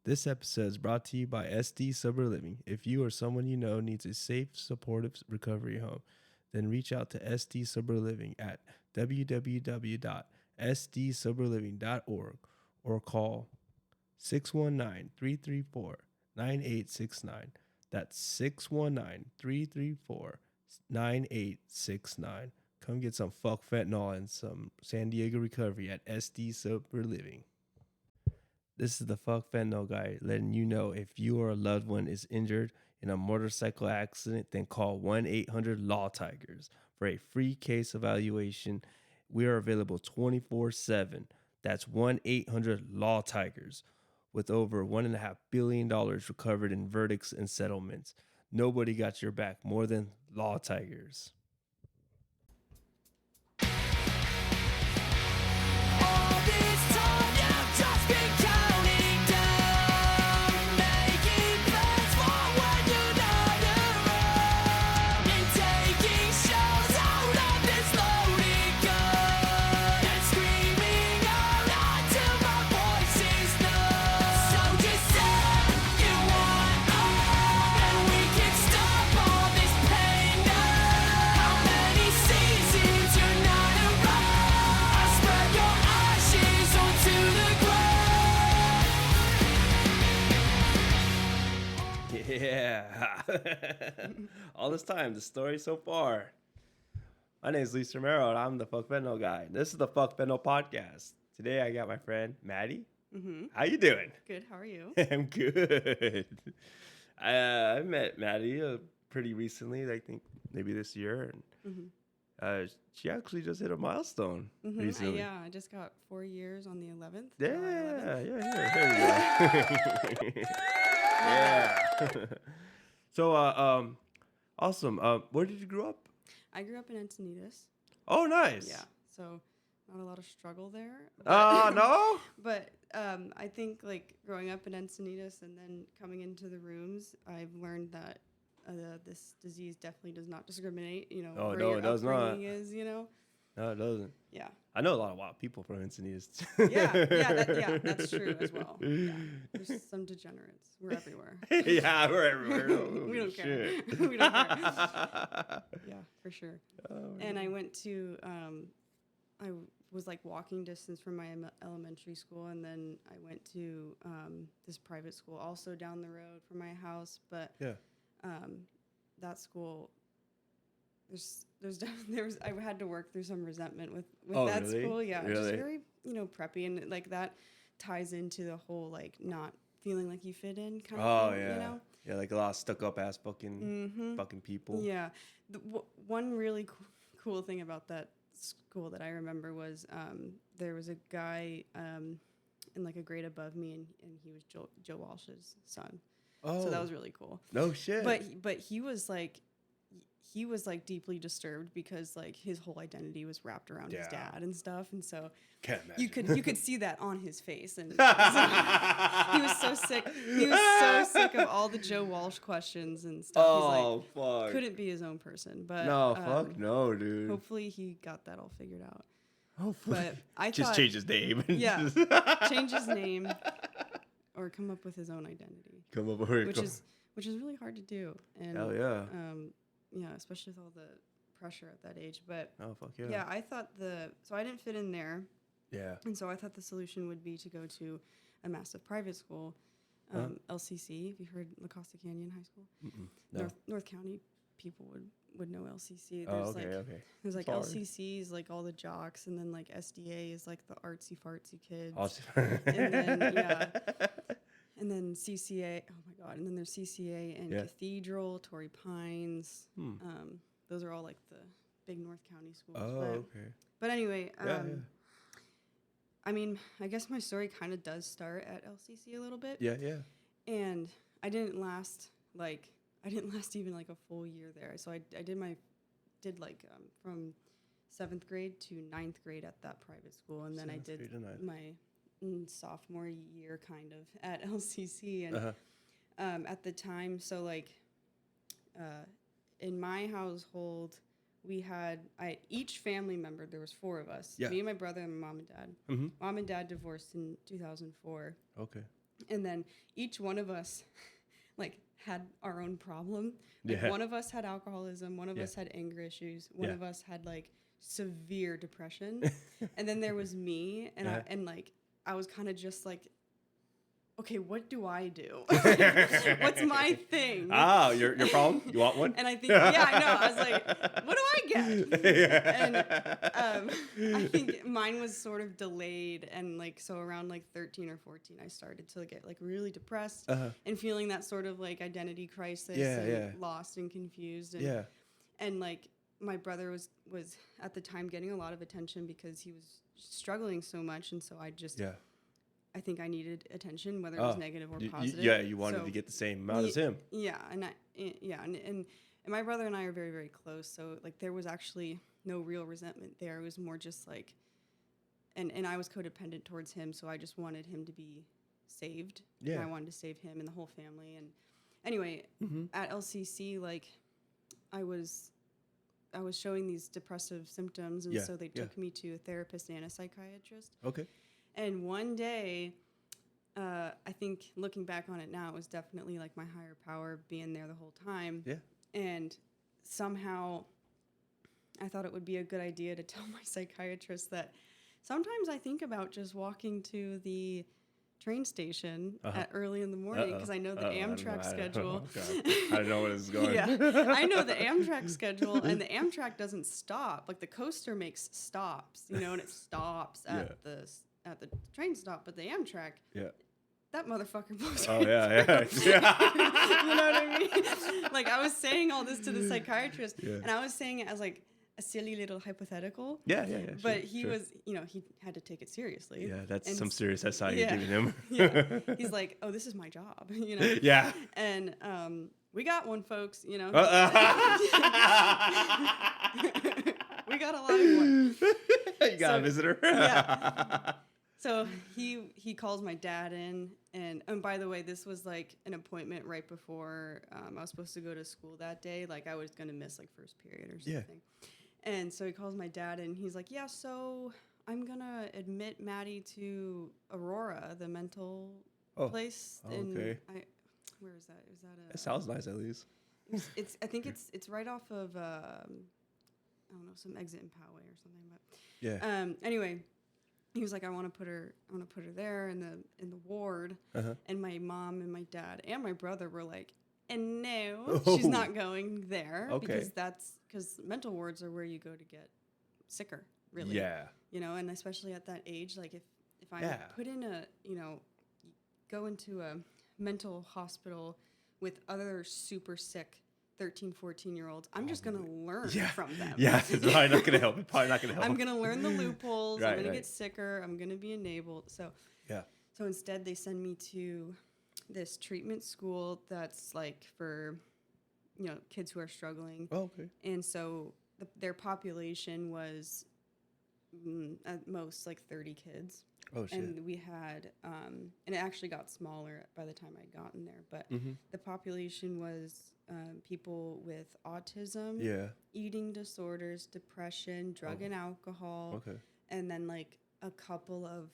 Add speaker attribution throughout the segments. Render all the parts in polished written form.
Speaker 1: This episode is brought to you by SD Sober Living. If you or someone you know needs a safe, supportive recovery home, then reach out to SD Sober Living at www.sdsoberliving.org or call 619-334-9869. That's 619-334-9869. Come get some fuck fentanyl and some San Diego recovery at SD Sober Living. This is the Fuck Fentanyl guy letting you know if you or a loved one is injured in a motorcycle accident, then call 1-800-Lawtigers for a free case evaluation. We are available 24/7. That's 1-800-Lawtigers with over $1.5 billion recovered in verdicts and settlements. Nobody got your back more than Lawtigers.
Speaker 2: All this time you've just been counting down, making plans for when you're not around, and taking shots out of this loaded gun, and screaming out until my voice is numb. So just say you want more, and we can stop all this pain now. How many seasons you're not around? I spread your ashes onto the ground.
Speaker 1: Yeah. All this time, the story so far. My name is Luis Romero, and I'm the Fuck Fentanyl guy. This is the Fuck Fentanyl podcast. Today, I got my friend, Maddy.
Speaker 3: Mm-hmm.
Speaker 1: How you doing?
Speaker 3: Good. How are you?
Speaker 1: I'm good. I met Maddy pretty recently, I think maybe this year. And she actually just hit a milestone recently.
Speaker 3: Yeah, I just got 4 years on the 11th.
Speaker 1: Yeah. Yeah. So, awesome. Where did you grow up?
Speaker 3: I grew up in Encintas.
Speaker 1: Oh, nice.
Speaker 3: Yeah, so not a lot of struggle there.
Speaker 1: No?
Speaker 3: But I think like growing up in Encinitas and then coming into the rooms, I've learned that this disease definitely does not discriminate. You know,
Speaker 1: Oh,
Speaker 3: where
Speaker 1: no,
Speaker 3: your
Speaker 1: it does not.
Speaker 3: upbringing is. You know.
Speaker 1: No, it doesn't.
Speaker 3: Yeah.
Speaker 1: I know a lot of wild people from Encinitas.
Speaker 3: Yeah, that's true as well. Yeah, there's some degenerates. We're everywhere.
Speaker 1: Yeah, we're everywhere.
Speaker 3: We don't care.
Speaker 1: Shit.
Speaker 3: We don't care. Yeah, for sure.
Speaker 1: Oh,
Speaker 3: And I went to, I was like walking distance from my elementary school, and then I went to this private school also down the road from my house. But
Speaker 1: yeah.
Speaker 3: that school, I had to work through some resentment with
Speaker 1: Oh,
Speaker 3: that
Speaker 1: really?
Speaker 3: school. Yeah,
Speaker 1: Really?
Speaker 3: just very preppy, and like that ties into the whole like not feeling like you fit in kind of thing.
Speaker 1: Yeah.
Speaker 3: You know?
Speaker 1: Yeah, like a lot of stuck up ass fucking people.
Speaker 3: Yeah. One really cool thing about that school that I remember was there was a guy in like a grade above me, and he was Joe Walsh's son.
Speaker 1: Oh.
Speaker 3: So that was really cool.
Speaker 1: No shit.
Speaker 3: But he was like deeply disturbed because like his whole identity was wrapped around his dad and stuff, and so
Speaker 1: Can't imagine.
Speaker 3: you could see that on his face, and so he was so sick. He was so sick of all the Joe Walsh questions and stuff.
Speaker 1: Oh,
Speaker 3: He's like,
Speaker 1: fuck.
Speaker 3: couldn't be his own person. But
Speaker 1: No, fuck no, dude.
Speaker 3: hopefully he got that all figured out.
Speaker 1: Hopefully.
Speaker 3: But I
Speaker 1: Just
Speaker 3: thought,
Speaker 1: change his name.
Speaker 3: yeah, change his name or come up with his own identity,
Speaker 1: Come up over
Speaker 3: which is really hard to do. And
Speaker 1: Hell yeah.
Speaker 3: yeah, especially with all the pressure at that age. But
Speaker 1: Oh, fuck yeah.
Speaker 3: yeah, I thought so I didn't fit in there.
Speaker 1: Yeah.
Speaker 3: And so I thought the solution would be to go to a massive private school, LCC. Have you heard La Costa Canyon High School?
Speaker 1: No.
Speaker 3: North County people would know LCC.
Speaker 1: Oh,
Speaker 3: There's
Speaker 1: okay.
Speaker 3: There's like
Speaker 1: Sorry.
Speaker 3: LCCs, like all the jocks, and then like SDA is like the artsy fartsy kids.
Speaker 1: Awesome.
Speaker 3: And then and then CCA. Oh my god! And then there's CCA and Cathedral, Torrey Pines. Those are all like the big North County schools.
Speaker 1: Oh, okay.
Speaker 3: But anyway,
Speaker 1: Yeah.
Speaker 3: I mean, I guess my story kind of does start at LCC a little bit.
Speaker 1: Yeah, yeah.
Speaker 3: And I didn't last even like a full year there. So I did from 7th grade to 9th grade at that private school, and then I did my sophomore year kind of at LCC, and at the time, so like in my household, we had each family member. There was 4 of us.
Speaker 1: Yeah.
Speaker 3: Me and my brother and my mom and dad.
Speaker 1: Mm-hmm.
Speaker 3: Mom and dad divorced in 2004.
Speaker 1: Okay.
Speaker 3: And then each one of us like had our own problem. Like
Speaker 1: Yeah.
Speaker 3: one of us had alcoholism, one of
Speaker 1: Yeah.
Speaker 3: us had anger issues, one
Speaker 1: Yeah.
Speaker 3: of us had like severe depression. And then there was me, and
Speaker 1: Uh-huh.
Speaker 3: I was kind of just like, okay, what do I do? What's my thing?
Speaker 1: Your problem? You want one?
Speaker 3: And I think, yeah, I know. I was like, what do I get? And I think mine was sort of delayed. And like, so around like 13 or 14, I started to get like really depressed and feeling that sort of like identity crisis and lost and confused. And, and like my brother was at the time getting a lot of attention because he was struggling so much. And so I just, I think I needed attention, whether it was negative or positive.
Speaker 1: You wanted to get the same amount as him.
Speaker 3: Yeah, and my brother and I are very, very close. So like there was actually no real resentment there. It was more just like, and I was codependent towards him, so I just wanted him to be saved.
Speaker 1: Yeah,
Speaker 3: and I wanted to save him and the whole family. And anyway, at LCC, like I was showing these depressive symptoms, and so they took me to a therapist and a psychiatrist.
Speaker 1: Okay.
Speaker 3: And one day, I think looking back on it now, it was definitely like my higher power being there the whole time.
Speaker 1: Yeah.
Speaker 3: And somehow I thought it would be a good idea to tell my psychiatrist that sometimes I think about just walking to the train station at early in the morning because I know the Amtrak schedule.
Speaker 1: I don't know where this is going.
Speaker 3: Yeah, I know the Amtrak schedule, and the Amtrak doesn't stop. Like the coaster makes stops, and it stops at the train stop, but the Amtrak, that motherfucker blows.
Speaker 1: Oh yeah.
Speaker 3: You know what I mean? Like I was saying all this to the psychiatrist, and I was saying it as like a silly little hypothetical.
Speaker 1: Yeah.
Speaker 3: But he was, he had to take it seriously.
Speaker 1: Yeah, that's some serious SI you're giving him.
Speaker 3: Yeah, he's like, oh, this is my job,
Speaker 1: Yeah.
Speaker 3: And we got one, folks. We got a live one.
Speaker 1: You got a visitor.
Speaker 3: Yeah. So he calls my dad in, and by the way, this was like an appointment right before I was supposed to go to school that day. Like I was gonna miss like first period or something. Yeah. And so he calls my dad in. He's like, yeah, so I'm gonna admit Maddy to Aurora, the mental place.
Speaker 1: Okay.
Speaker 3: Where is that? Is that a?
Speaker 1: It sounds nice at least.
Speaker 3: I think it's right off of I don't know, some exit in Poway or something. But
Speaker 1: yeah.
Speaker 3: Anyway. He was like, I want to put her there in the ward. And my mom and my dad and my brother were like, and no, she's not going there.
Speaker 1: Okay.
Speaker 3: Because mental wards are where you go to get sicker, really.
Speaker 1: Yeah.
Speaker 3: And especially at that age, like if I put in go into a mental hospital with other super sick 13, 14-year-olds, I'm just going to learn from them.
Speaker 1: Yeah, it's probably not going to help.
Speaker 3: I'm going to learn the loopholes. I'm going to get sicker. I'm going to be enabled. So instead, they send me to this treatment school that's like for, kids who are struggling.
Speaker 1: Oh, okay.
Speaker 3: And so their population was at most like 30 kids.
Speaker 1: Oh, shit.
Speaker 3: And we had, and it actually got smaller by the time I'd gotten there, but the population was people with autism, eating disorders, depression, drug and alcohol, and then like a couple of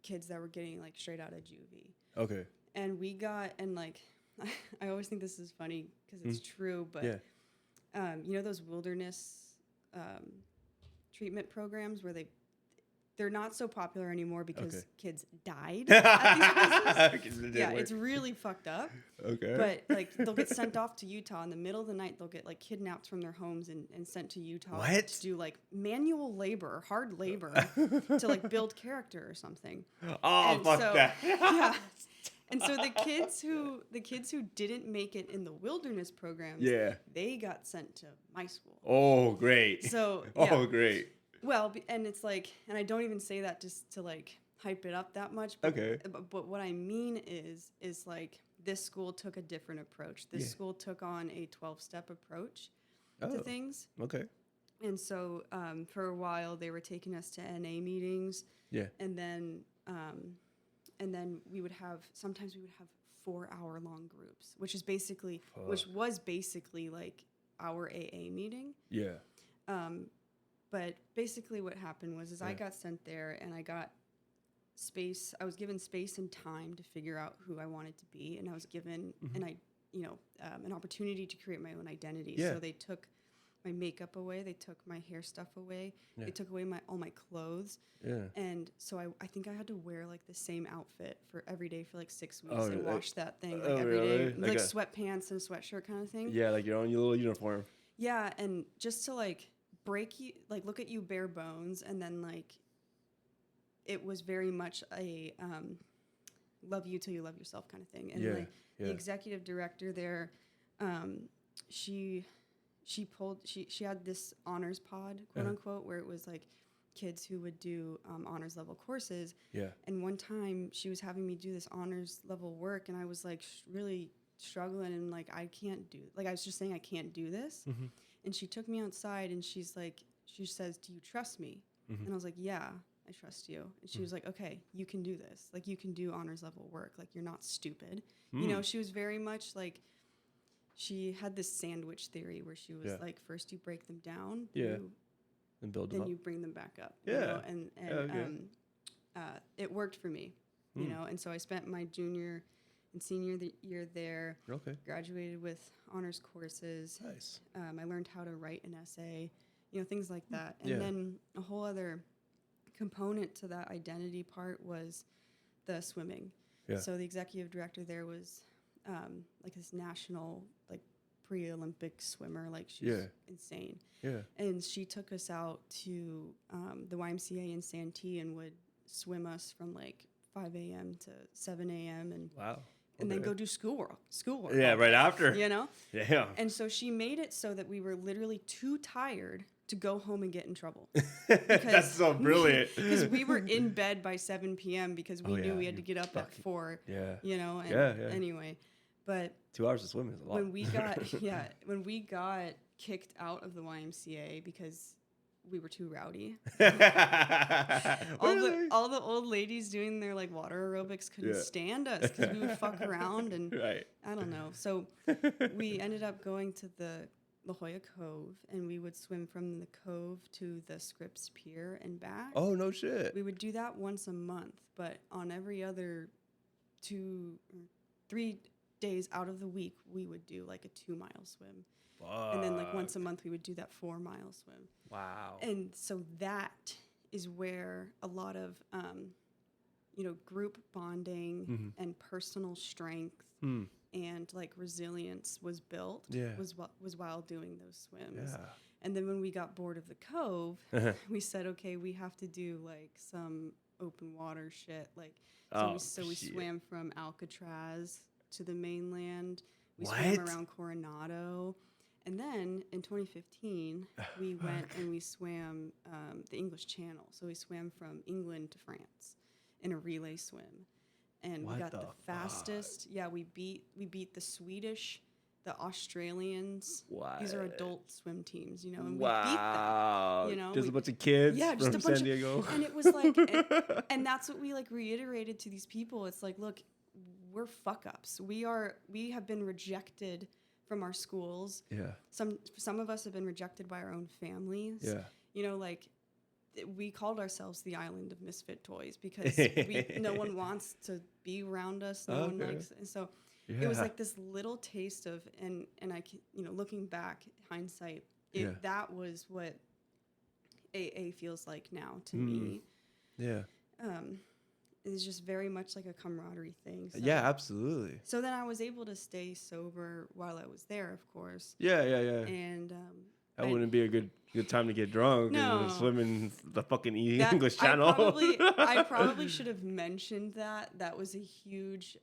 Speaker 3: kids that were getting like straight out of juvie. Okay. And we got, and like, I always think this is funny because it's true, but those wilderness treatment programs where they're not so popular anymore because kids died at these places. Yeah, it's really fucked up. Okay. But like they'll get sent off to Utah in the middle of the night. They'll get like kidnapped from their homes and sent to Utah to do like manual labor, hard labor to like build character or something.
Speaker 1: Oh, and fuck that.
Speaker 3: Yeah. And so the kids who didn't make it in the wilderness programs, they got sent to my school.
Speaker 1: Oh, great.
Speaker 3: So
Speaker 1: great.
Speaker 3: Well, and it's like, and I don't even say that just to like hype it up that much. But, but what I mean is like this school took a different approach. This school took on a 12-step approach to things. Okay. And so for a while they were taking us to NA meetings. Yeah. And then we would have 4-hour-long groups, which was basically like our AA meeting. Yeah. But basically what happened was I got sent there and I got space. I was given space and time to figure out who I wanted to be, and I was given an opportunity to create my own identity.
Speaker 1: Yeah.
Speaker 3: So they took my makeup away, they took my hair stuff away, they took away all my clothes.
Speaker 1: Yeah.
Speaker 3: And so I think I had to wear like the same outfit for every day for like 6 weeks
Speaker 1: Oh,
Speaker 3: and
Speaker 1: like-
Speaker 3: wash that thing like
Speaker 1: oh,
Speaker 3: every day,
Speaker 1: really?
Speaker 3: like
Speaker 1: Like a-
Speaker 3: sweatpants and a sweatshirt kind of thing.
Speaker 1: Yeah, like your own little uniform.
Speaker 3: Yeah, and just to like break you, like look at you bare bones, and then like it was very much a love you till you love yourself kind of thing. And
Speaker 1: Yeah,
Speaker 3: like
Speaker 1: yeah.
Speaker 3: the executive director there, she had this honors pod, quote unquote, where it was like kids who would do honors level courses.
Speaker 1: Yeah.
Speaker 3: And one time she was having me do this honors level work, and I was like really struggling, and like I can't do, like I was just saying I can't do this.
Speaker 1: Mm-hmm.
Speaker 3: And she took me outside, and she says, "Do you trust me?"
Speaker 1: Mm-hmm.
Speaker 3: And I was like, "Yeah, I trust you." And she was like, "Okay, you can do this. Like you can do honors level work. Like you're not stupid." You know, she was very much like, she had this sandwich theory where she was like, first you break them down,
Speaker 1: And build them
Speaker 3: then
Speaker 1: up.
Speaker 3: you bring them back up.
Speaker 1: Yeah.
Speaker 3: You know? And
Speaker 1: okay.
Speaker 3: it worked for me, you know. And so I spent my junior and senior year there.
Speaker 1: Okay.
Speaker 3: Graduated with honors courses.
Speaker 1: Nice.
Speaker 3: I learned how to write an essay, you know, things like that. And
Speaker 1: Yeah.
Speaker 3: then a whole other component to that identity part was the swimming.
Speaker 1: Yeah.
Speaker 3: So the executive director there was like this national, like pre-Olympic swimmer. Like she's insane.
Speaker 1: Yeah.
Speaker 3: And she took us out to the YMCA in Santee and would swim us from like 5 a.m. to 7 a.m. and
Speaker 1: Wow.
Speaker 3: and then
Speaker 1: Okay.
Speaker 3: go do schoolwork.
Speaker 1: Yeah, right after.
Speaker 3: You know?
Speaker 1: Yeah.
Speaker 3: And so she made it so that we were literally too tired to go home and get in trouble.
Speaker 1: That's so brilliant.
Speaker 3: Because we were in bed by 7 p.m. because we knew we had to get up at 4.
Speaker 1: Yeah.
Speaker 3: You know? And
Speaker 1: Yeah.
Speaker 3: Anyway, but
Speaker 1: 2 hours of swimming is a lot.
Speaker 3: when we got kicked out of the YMCA because we were too rowdy.
Speaker 1: Really?
Speaker 3: all the old ladies doing their like water aerobics couldn't stand us because we would fuck around and
Speaker 1: Right.
Speaker 3: I don't know. So we ended up going to the La Jolla Cove, and we would swim from the cove to the Scripps Pier and back.
Speaker 1: Oh, no shit.
Speaker 3: We would do that once a month, but on every other 2 or 3 days out of the week, we would do like a 2-mile swim. And then like once a month, we would do that 4-mile swim.
Speaker 1: Wow.
Speaker 3: And so that is where a lot of, group bonding and personal strength and like resilience was built.
Speaker 1: Yeah.
Speaker 3: Was while doing those swims.
Speaker 1: Yeah.
Speaker 3: And then when we got bored of the cove, we said, okay, we have to do like some open water shit. Like, so we swam from Alcatraz to the mainland. We swam around Coronado. And then in 2015, we went and we swam the English Channel. So we swam from England to France in a relay swim. And we got the fastest. Yeah, we beat the Swedish, the Australians.
Speaker 1: What?
Speaker 3: These are adult swim teams, you know, and
Speaker 1: Wow.
Speaker 3: we beat them. You know,
Speaker 1: just a bunch of kids
Speaker 3: just
Speaker 1: from
Speaker 3: a bunch
Speaker 1: San Diego.
Speaker 3: and it was like, and that's what we like reiterated to these people. It's like, look, we're fuck ups. We have been rejected from our schools.
Speaker 1: Yeah.
Speaker 3: Some of us have been rejected by our own families.
Speaker 1: Yeah.
Speaker 3: You know, like we called ourselves the island of misfit toys because no one wants to be around us. No one likes, and so it was like this little taste of, and I, looking back, hindsight, that was what AA feels like now to me.
Speaker 1: Yeah.
Speaker 3: It's just very much like a camaraderie thing. So.
Speaker 1: Yeah, absolutely.
Speaker 3: So then I was able to stay sober while I was there, of course.
Speaker 1: Yeah.
Speaker 3: And
Speaker 1: that wouldn't be a good time to get drunk and swim in the fucking English Channel.
Speaker 3: I probably should have mentioned that. That was a huge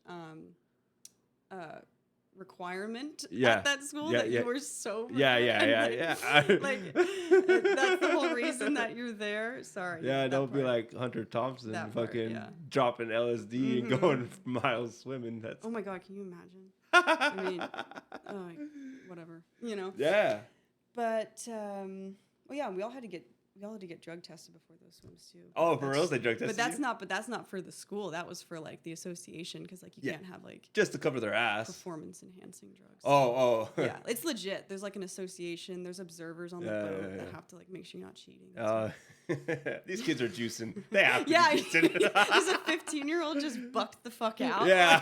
Speaker 3: requirement at that school that you were sober.
Speaker 1: Yeah.
Speaker 3: Like that's the whole reason that you're there. Sorry.
Speaker 1: Yeah, don't be like Hunter Thompson fucking dropping LSD and going miles swimming. That's
Speaker 3: oh my God, can you imagine? I mean, whatever,
Speaker 1: Yeah.
Speaker 3: But we all had to get drug tested before those swims too.
Speaker 1: Oh, for real? They drug tested
Speaker 3: But that's not for the school. That was for like the association because like you can't have like
Speaker 1: just to cover their ass.
Speaker 3: Performance enhancing drugs.
Speaker 1: Oh.
Speaker 3: Yeah, it's legit. There's like an association. There's observers on the boat that have to like make sure you're not cheating.
Speaker 1: These kids are juicing. They have to be juicing.
Speaker 3: There's a 15-year-old just bucked the fuck out.
Speaker 1: Yeah.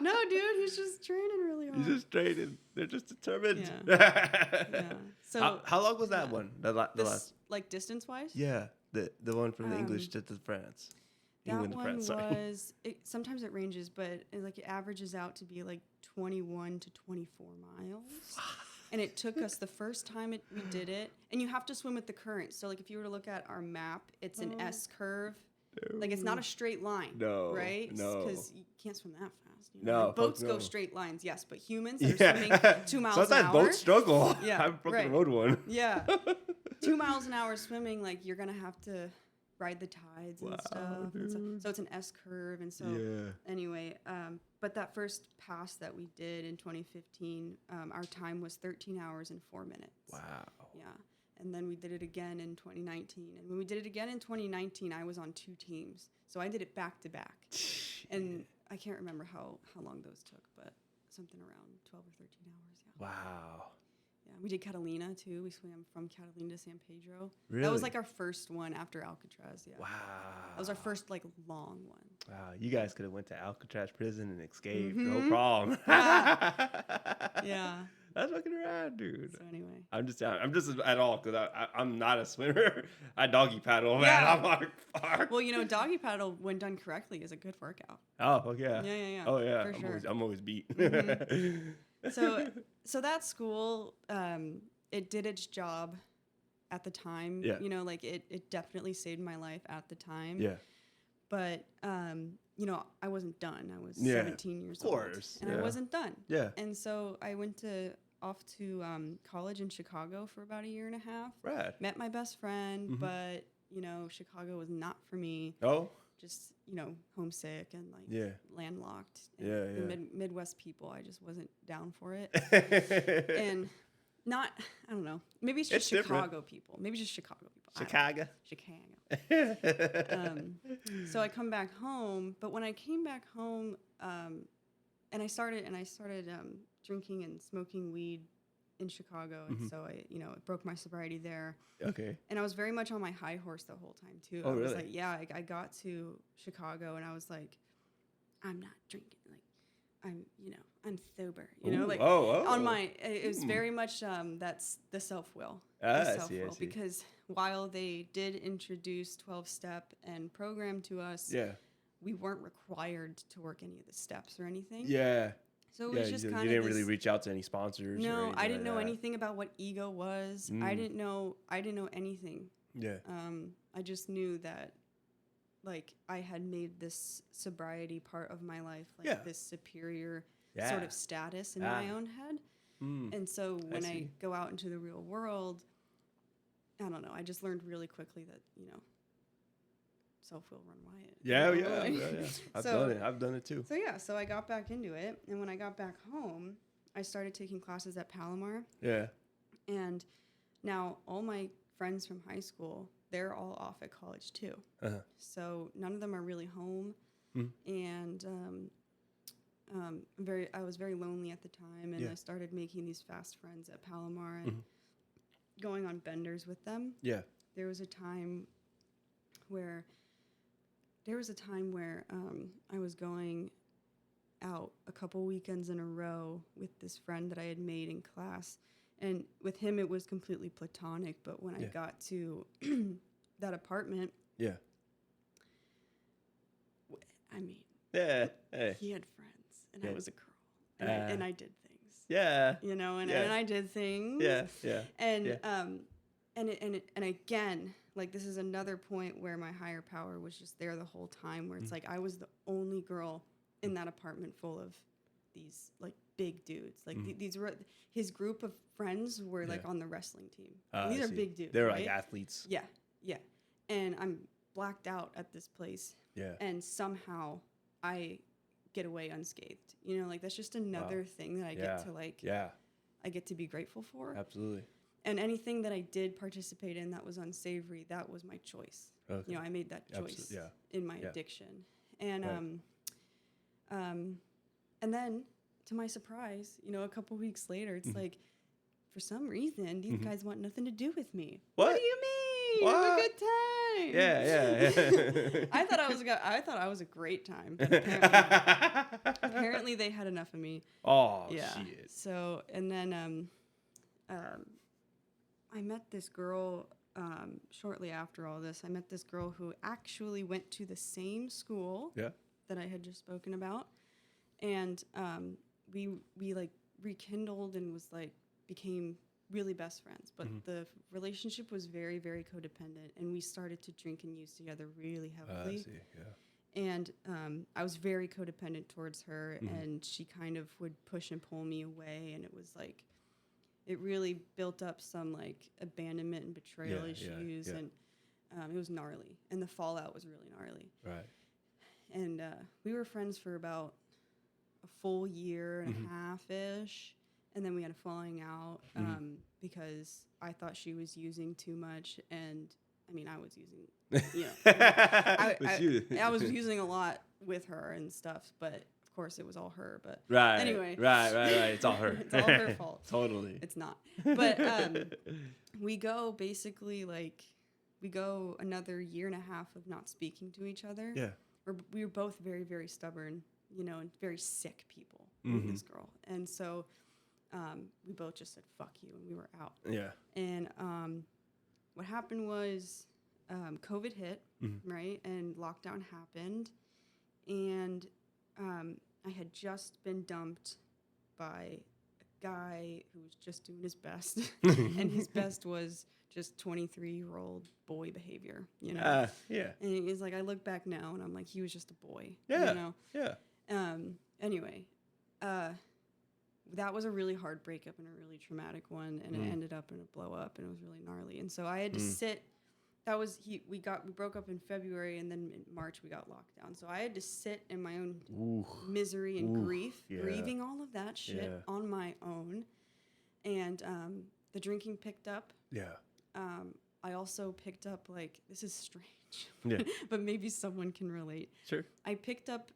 Speaker 3: No, dude, he's just training really hard.
Speaker 1: He's just training. They're just determined.
Speaker 3: Yeah. So
Speaker 1: how long was that one? The last.
Speaker 3: Like distance-wise?
Speaker 1: Yeah, the one from the English to France.
Speaker 3: That
Speaker 1: England to
Speaker 3: one
Speaker 1: France, sorry.
Speaker 3: was. Sometimes it ranges, but it averages out to be like 21 to 24 miles. And it took us the first time we did it, and you have to swim with the current. So like if you were to look at our map, it's an S curve. Like it's not a straight line.
Speaker 1: No.
Speaker 3: Right?
Speaker 1: No.
Speaker 3: Because you can't swim that fast.
Speaker 1: No,
Speaker 3: Like boats
Speaker 1: fuck
Speaker 3: go
Speaker 1: no.
Speaker 3: straight lines, yes, but humans that are swimming 2 miles an
Speaker 1: Sometimes
Speaker 3: hour.
Speaker 1: boats struggle.
Speaker 3: Yeah,
Speaker 1: I've broken
Speaker 3: right.
Speaker 1: the road one.
Speaker 3: Yeah. 2 miles an hour swimming, like you're gonna have to ride the tides and stuff. And so it's an S curve, and so anyway, but that first pass that we did in 2015, our time was 13 hours and 4 minutes.
Speaker 1: Wow.
Speaker 3: Yeah. And then we did it again in 2019. And when we did it again in 2019, I was on 2 teams. So I did it back to back. And I can't remember how long those took, but something around 12 or 13 hours. Yeah.
Speaker 1: Wow.
Speaker 3: Yeah. We did Catalina too. We swam from Catalina to San Pedro.
Speaker 1: Really?
Speaker 3: That was like our first one after Alcatraz. Yeah.
Speaker 1: Wow.
Speaker 3: That was our first like long one.
Speaker 1: Wow. You guys could have went to Alcatraz prison and escaped. No problem.
Speaker 3: Yeah.
Speaker 1: That's fucking rad, dude.
Speaker 3: So anyway.
Speaker 1: I'm just at all because I'm not a swimmer. I doggy paddle, man.
Speaker 3: Yeah.
Speaker 1: I'm like, fuck.
Speaker 3: Well, doggy paddle when done correctly is a good workout.
Speaker 1: Oh, fuck yeah.
Speaker 3: Yeah.
Speaker 1: Oh yeah.
Speaker 3: For sure.
Speaker 1: I'm always beat.
Speaker 3: So that school, it did its job at the time.
Speaker 1: Yeah.
Speaker 3: Like it definitely saved my life at the time.
Speaker 1: Yeah.
Speaker 3: But I wasn't done. I was
Speaker 1: Yeah,
Speaker 3: 17 years old.
Speaker 1: Of course.
Speaker 3: And I wasn't done.
Speaker 1: Yeah.
Speaker 3: And so I went off to college in Chicago for about 1.5 years.
Speaker 1: Rad.
Speaker 3: Met my best friend, but Chicago was not for me.
Speaker 1: Oh.
Speaker 3: Just homesick and like landlocked. And the Midwest people, I just wasn't down for it. And I don't know. Maybe it's just Chicago people. Maybe just Chicago people.
Speaker 1: Chicago.
Speaker 3: So I come back home, but when I came back home, and I started drinking and smoking weed in Chicago, and so I it broke my sobriety there.
Speaker 1: Okay.
Speaker 3: And I was very much on my high horse the whole time too.
Speaker 1: Oh,
Speaker 3: I was
Speaker 1: really?
Speaker 3: like, I got to Chicago and I was like, I'm not drinking. Like, I'm sober. On my, it was very much that's the self-will.
Speaker 1: I see.
Speaker 3: Because while they did introduce 12-step and program to us, we weren't required to work any of the steps or anything.
Speaker 1: Yeah.
Speaker 3: So it was just kind of.
Speaker 1: You didn't really reach out to any sponsors.
Speaker 3: No, I didn't know
Speaker 1: that.
Speaker 3: anything about what ego was. I didn't know anything.
Speaker 1: Yeah.
Speaker 3: I just knew that, like, I had made this sobriety part of my life, like this superior sort of status in my own head. And so when I go out into the real world, I don't know. I just learned really quickly that self will run riot.
Speaker 1: Yeah. I've done it too.
Speaker 3: So I got back into it, and when I got back home, I started taking classes at Palomar.
Speaker 1: Yeah.
Speaker 3: And now all my friends from high school, they're all off at college too. So none of them are really home, and I was very lonely at the time, and I started making these fast friends at Palomar and going on benders with them.
Speaker 1: Yeah.
Speaker 3: There was a time where I was going out a couple weekends in a row with this friend that I had made in class. And with him, it was completely platonic. But when I got to that apartment,
Speaker 1: he
Speaker 3: had friends, and I was a girl, and I did things.
Speaker 1: Yeah.
Speaker 3: And I did things.
Speaker 1: Yeah.
Speaker 3: And again, like, this is another point where my higher power was just there the whole time, where it's like I was the only girl in that apartment full of these like big dudes. Like these were his group of friends were like on the wrestling team. These are big dudes.
Speaker 1: They're
Speaker 3: right?
Speaker 1: like athletes.
Speaker 3: Yeah. And I'm blacked out at this place.
Speaker 1: Yeah.
Speaker 3: And somehow I get away unscathed. Like that's just another thing that I get to I get to be grateful for.
Speaker 1: Absolutely.
Speaker 3: And anything that I did participate in that was unsavory, that was my choice.
Speaker 1: Okay.
Speaker 3: I made that choice in my addiction. And and then to my surprise, a couple weeks later, it's like, for some reason, these guys want nothing to do with me.
Speaker 1: What
Speaker 3: do you mean? Have a
Speaker 1: What?
Speaker 3: good time.
Speaker 1: Yeah.
Speaker 3: I thought I was a great time, but apparently they had enough of me.
Speaker 1: Oh,
Speaker 3: Yeah.
Speaker 1: shit.
Speaker 3: So, and then I met this girl shortly after all this. I met this girl who actually went to the same school
Speaker 1: Yeah.
Speaker 3: that I had just spoken about, and we like rekindled and was like became really best friends. But the relationship was very, very codependent, and we started to drink and use together really heavily.
Speaker 1: I see. Yeah.
Speaker 3: And I was very codependent towards her, and she kind of would push and pull me away, and it was like, it really built up some like abandonment and betrayal issues, and it was gnarly, and the fallout was really gnarly.
Speaker 1: Right.
Speaker 3: And we were friends for about a full year and a half-ish, and then we had a falling out because I thought she was using too much, and I mean, I was using, I was using a lot with her and stuff, but of course it was all her. But anyway,
Speaker 1: right. It's all her.
Speaker 3: It's all her fault.
Speaker 1: Totally.
Speaker 3: It's not. But we go basically like another year and a half of not speaking to each other.
Speaker 1: Yeah.
Speaker 3: We were both very, very stubborn, and very sick people with this girl, and so we both just said "fuck you" and we were out.
Speaker 1: Yeah.
Speaker 3: And what happened was COVID hit, right? And lockdown happened. And I had just been dumped by a guy who was just doing his best. And his best was just 23-year-old boy behavior,
Speaker 1: Yeah.
Speaker 3: And he's like, I look back now and I'm like, he was just a boy.
Speaker 1: Yeah. Yeah.
Speaker 3: Anyway, that was a really hard breakup and a really traumatic one, and it ended up in a blow up, and it was really gnarly. And so I had to sit. That was we broke up in February, and then in March we got locked down. So I had to sit in my own misery and grief, grieving all of that shit on my own. And the drinking picked up.
Speaker 1: Yeah.
Speaker 3: I also picked up, like, this is strange,
Speaker 1: Yeah.
Speaker 3: but maybe someone can relate.
Speaker 1: Sure.
Speaker 3: I picked up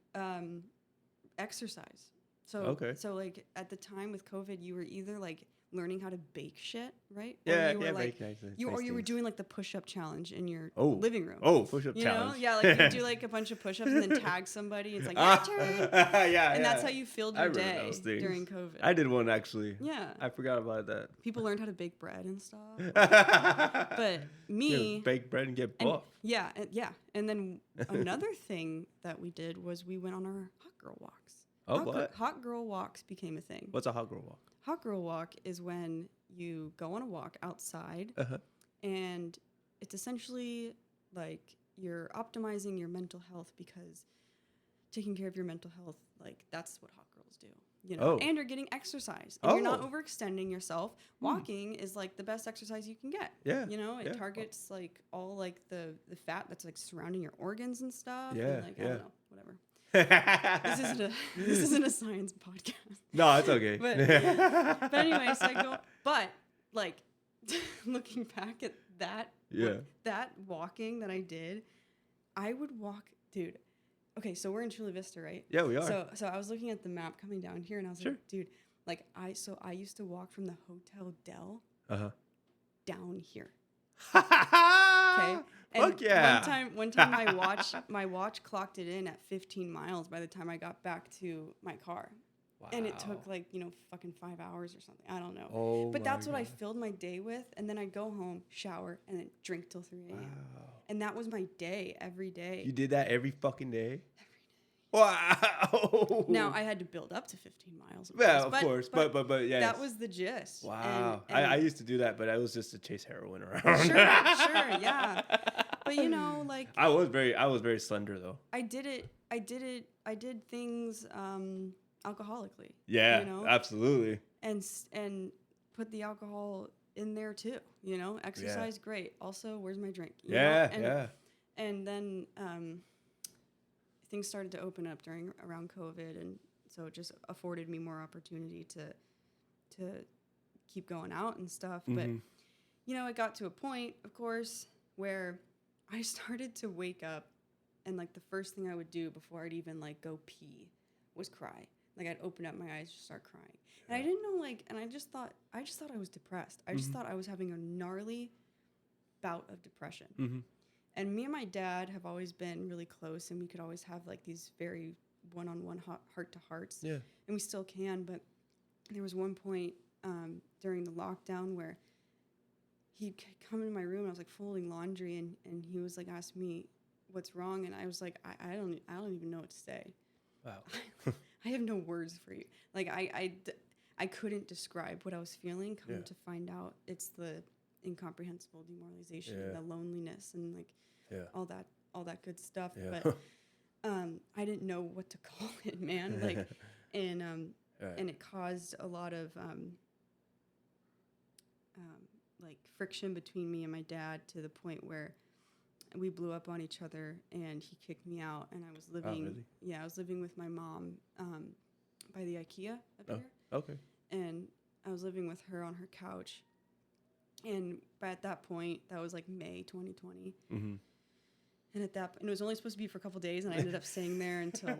Speaker 3: exercise. So like at the time with COVID, you were either like learning how to bake shit, right?
Speaker 1: Yeah,
Speaker 3: or you were like,
Speaker 1: bake
Speaker 3: you were
Speaker 1: things.
Speaker 3: doing like the push-up challenge in your living room.
Speaker 1: Oh, push-up
Speaker 3: you
Speaker 1: challenge.
Speaker 3: know? Yeah, like you do like a bunch of push-ups and then tag somebody. It's like, your turn. And that's how you filled your day during COVID.
Speaker 1: I did one actually.
Speaker 3: Yeah.
Speaker 1: I forgot about that.
Speaker 3: People learned how to bake bread and stuff. But me...
Speaker 1: bake bread and get buff.
Speaker 3: And then another thing that we did was we went on our hot girl walks. Hot girl walks became a thing.
Speaker 1: What's a hot girl walk?
Speaker 3: Hot girl walk is when you go on a walk outside, and it's essentially like you're optimizing your mental health, because taking care of your mental health, like that's what hot girls do, and you're getting exercise, and you're not overextending yourself. Walking is like the best exercise you can get.
Speaker 1: Yeah.
Speaker 3: It targets like all like the fat that's like surrounding your organs and stuff.
Speaker 1: Yeah.
Speaker 3: And, like, I don't know, whatever. This isn't a science podcast.
Speaker 1: No, it's okay.
Speaker 3: But anyway, so I go. But like looking back at that, that walking that I did, I would walk, dude. Okay, so we're in Chula Vista, right?
Speaker 1: Yeah, we are.
Speaker 3: So I was looking at the map coming down here, and I was like, dude, like I used to walk from the Hotel Del down here. Okay. And
Speaker 1: fuck yeah.
Speaker 3: One time my watch clocked it in at 15 miles by the time I got back to my car. Wow. And it took like, fucking 5 hours or something. I don't know. But that's what I filled my day with. And then I'd go home, shower, and then drink till 3 a.m. Wow. And that was my day every day.
Speaker 1: You did that every fucking day? Wow.
Speaker 3: Now I had to build up to 15 miles.
Speaker 1: Of course. But yeah.
Speaker 3: That was the gist.
Speaker 1: Wow. And I used to do that, but I was just to chase heroin around.
Speaker 3: Sure, yeah. But like
Speaker 1: I was very slender though.
Speaker 3: I did things alcoholically.
Speaker 1: Yeah, absolutely.
Speaker 3: And put the alcohol in there too. Exercise great. Also, where's my drink? And then things started to open up around COVID, and so it just afforded me more opportunity to keep going out and stuff. But it got to a point, of course, where I started to wake up, and like the first thing I would do before I'd even like go pee was cry. Like I'd open up my eyes, just start crying, and I didn't know and I just thought I was depressed. I just thought I was having a gnarly bout of depression.
Speaker 1: Mm-hmm.
Speaker 3: And me and my dad have always been really close, and we could always have like these very one-on-one heart-to-hearts.
Speaker 1: Yeah.
Speaker 3: And we still can, but there was one point during the lockdown where he'd come in my room, and I was like folding laundry, and he was like, asked me what's wrong, and I was like, I don't even know what to say.
Speaker 1: Wow.
Speaker 3: I have no words for you. Like I couldn't describe what I was feeling. Come to find out, it's the incomprehensible demoralization, and the loneliness, and like all that good stuff.
Speaker 1: Yeah.
Speaker 3: But I didn't know what to call it, man. Like, and and it caused a lot of like friction between me and my dad, to the point where we blew up on each other, and he kicked me out, and I was living.
Speaker 1: Really?
Speaker 3: Yeah, I was living with my mom by the IKEA up here.
Speaker 1: Okay.
Speaker 3: And I was living with her on her couch. And at that point, that was like May 2020.
Speaker 1: Mm-hmm.
Speaker 3: And and it was only supposed to be for a couple days, and I ended up staying there until